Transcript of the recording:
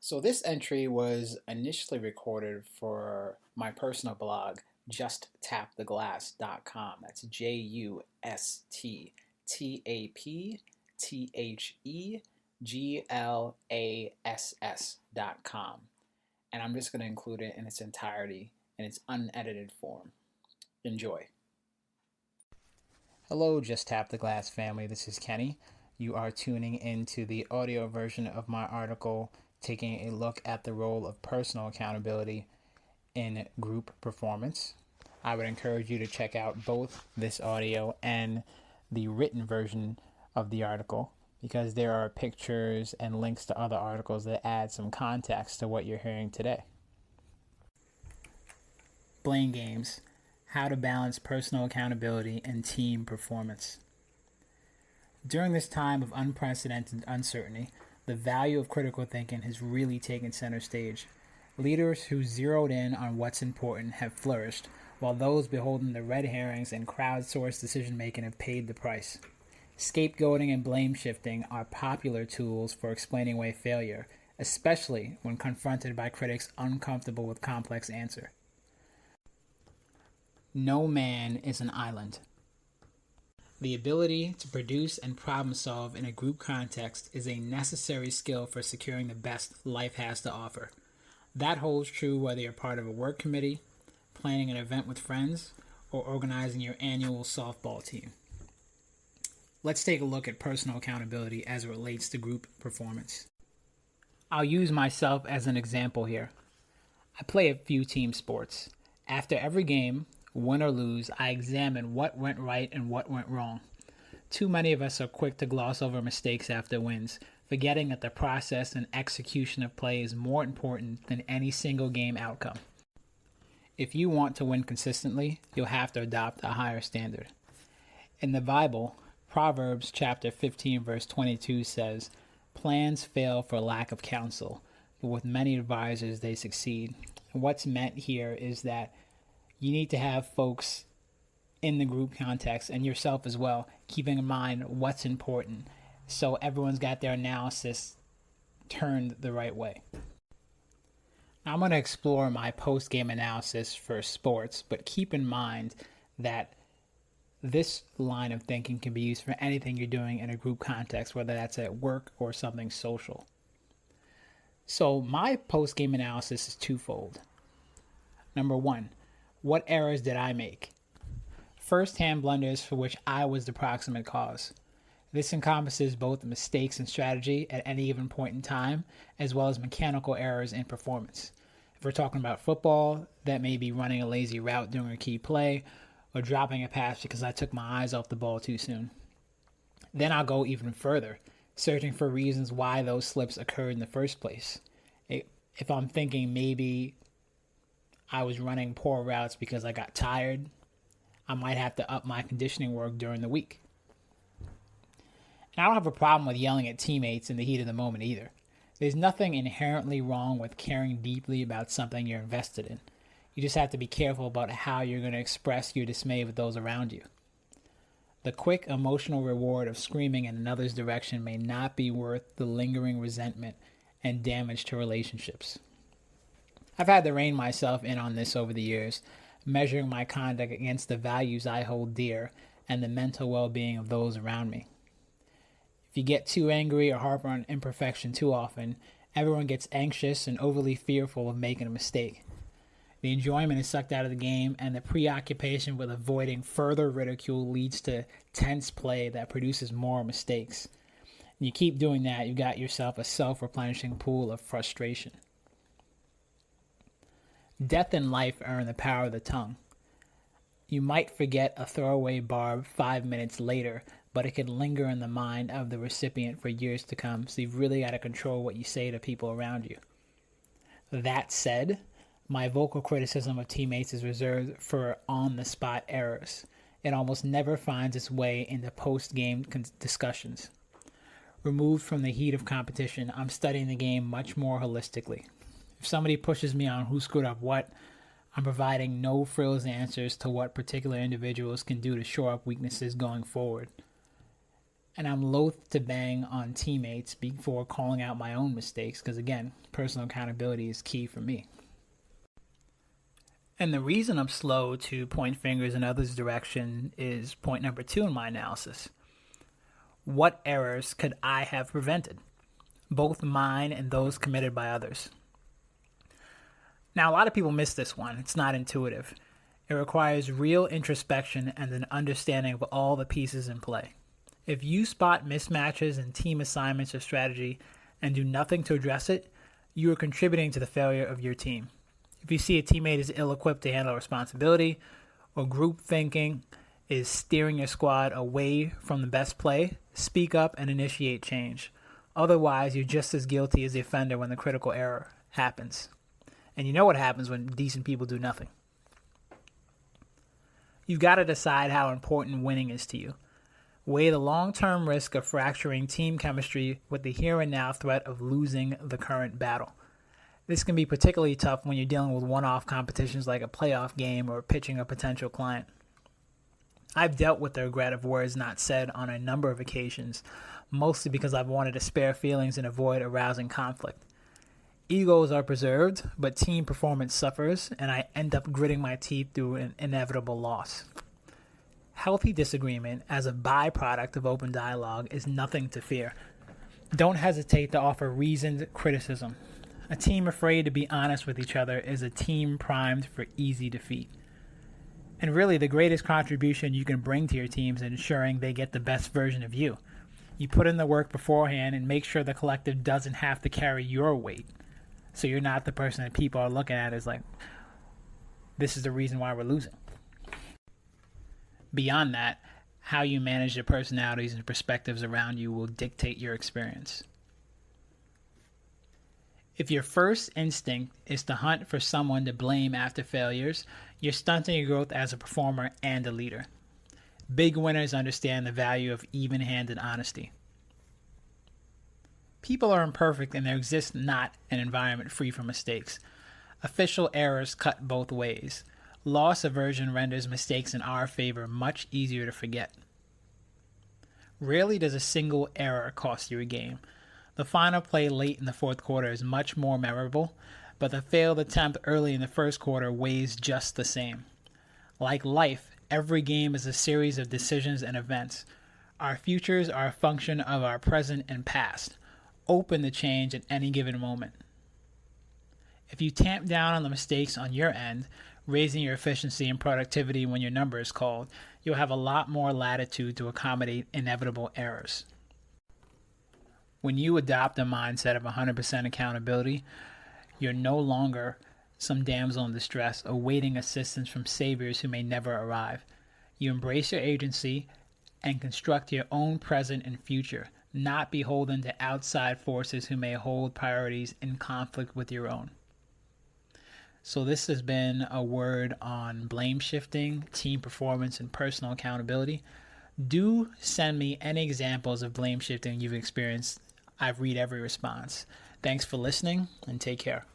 So this entry was initially recorded for my personal blog, justtaptheglass.com. That's JustTaptheglass.com. And I'm just going to include it in its entirety in its unedited form. Enjoy. Hello, Just Tap the Glass family. This is Kenny. You are tuning into the audio version of my article taking a look at the role of personal accountability in group performance. I would encourage you to check out both this audio and the written version of the article because there are pictures and links to other articles that add some context to what you're hearing today. Blame games. How to balance personal accountability and team performance. During this time of unprecedented uncertainty, the value of critical thinking has really taken center stage. Leaders who zeroed in on what's important have flourished, while those beholden to red herrings and crowdsourced decision-making have paid the price. Scapegoating and blame shifting are popular tools for explaining away failure, especially when confronted by critics uncomfortable with complex answers. No man is an island. The ability to produce and problem solve in a group context is a necessary skill for securing the best life has to offer. That holds true whether you're part of a work committee, planning an event with friends, or organizing your annual softball team. Let's take a look at personal accountability as it relates to group performance. I'll use myself as an example here. I play a few team sports. After every game, win or lose, I examine what went right and what went wrong. Too many of us are quick to gloss over mistakes after wins, forgetting that the process and execution of play is more important than any single game outcome. If you want to win consistently, you'll have to adopt a higher standard. In the Bible, Proverbs chapter 15 verse 22 says, "Plans fail for lack of counsel, but with many advisors they succeed." And what's meant here is that you need to have folks in the group context and yourself as well, keeping in mind what's important so everyone's got their analysis turned the right way. Now I'm going to explore my post-game analysis for sports, but keep in mind that this line of thinking can be used for anything you're doing in a group context, whether that's at work or something social. So my post-game analysis is twofold. Number one, what errors did I make? First-hand blunders for which I was the proximate cause. This encompasses both mistakes in strategy at any given point in time, as well as mechanical errors in performance. If we're talking about football, that may be running a lazy route during a key play, or dropping a pass because I took my eyes off the ball too soon. Then I'll go even further, searching for reasons why those slips occurred in the first place. If I'm thinking maybe I was running poor routes because I got tired, I might have to up my conditioning work during the week. And I don't have a problem with yelling at teammates in the heat of the moment either. There's nothing inherently wrong with caring deeply about something you're invested in. You just have to be careful about how you're going to express your dismay with those around you. The quick emotional reward of screaming in another's direction may not be worth the lingering resentment and damage to relationships. I've had to rein myself in on this over the years, measuring my conduct against the values I hold dear and the mental well-being of those around me. If you get too angry or harp on imperfection too often, everyone gets anxious and overly fearful of making a mistake. The enjoyment is sucked out of the game, and the preoccupation with avoiding further ridicule leads to tense play that produces more mistakes. And you keep doing that, you've got yourself a self-replenishing pool of frustration. Death and life are in the power of the tongue. You might forget a throwaway barb 5 minutes later, but it can linger in the mind of the recipient for years to come, so you've really got to control what you say to people around you. That said, my vocal criticism of teammates is reserved for on-the-spot errors. It almost never finds its way into post-game discussions. Removed from the heat of competition, I'm studying the game much more holistically. If somebody pushes me on who screwed up what, I'm providing no frills answers to what particular individuals can do to shore up weaknesses going forward. And I'm loath to bang on teammates before calling out my own mistakes because, again, personal accountability is key for me. And the reason I'm slow to point fingers in others' direction is point number 2 in my analysis. What errors could I have prevented? Both mine and those committed by others. Now, a lot of people miss this one. It's not intuitive. It requires real introspection and an understanding of all the pieces in play. If you spot mismatches in team assignments or strategy and do nothing to address it, you are contributing to the failure of your team. If you see a teammate is ill-equipped to handle responsibility, or group thinking is steering your squad away from the best play, speak up and initiate change. Otherwise, you're just as guilty as the offender when the critical error happens. And you know what happens when decent people do nothing. You've got to decide how important winning is to you. Weigh the long-term risk of fracturing team chemistry with the here and now threat of losing the current battle. This can be particularly tough when you're dealing with one-off competitions like a playoff game or pitching a potential client. I've dealt with the regret of words not said on a number of occasions, mostly because I've wanted to spare feelings and avoid arousing conflict. Egos are preserved, but team performance suffers, and I end up gritting my teeth through an inevitable loss. Healthy disagreement as a byproduct of open dialogue is nothing to fear. Don't hesitate to offer reasoned criticism. A team afraid to be honest with each other is a team primed for easy defeat. And really, the greatest contribution you can bring to your team is ensuring they get the best version of you. You put in the work beforehand and make sure the collective doesn't have to carry your weight. So you're not the person that people are looking at as like, this is the reason why we're losing. Beyond that, how you manage the personalities and perspectives around you will dictate your experience. If your first instinct is to hunt for someone to blame after failures, you're stunting your growth as a performer and a leader. Big winners understand the value of even-handed honesty. People are imperfect and there exists not an environment free from mistakes. Official errors cut both ways. Loss aversion renders mistakes in our favor much easier to forget. Rarely does a single error cost you a game. The final play late in the fourth quarter is much more memorable, but the failed attempt early in the first quarter weighs just the same. Like life, every game is a series of decisions and events. Our futures are a function of our present and past, open to change at any given moment. If you tamp down on the mistakes on your end, raising your efficiency and productivity when your number is called, you'll have a lot more latitude to accommodate inevitable errors. When you adopt a mindset of 100% accountability, you're no longer some damsel in distress awaiting assistance from saviors who may never arrive. You embrace your agency and construct your own present and future, not beholden to outside forces who may hold priorities in conflict with your own. So this has been a word on blame shifting, team performance, and personal accountability. Do send me any examples of blame shifting you've experienced. I read every response. Thanks for listening and take care.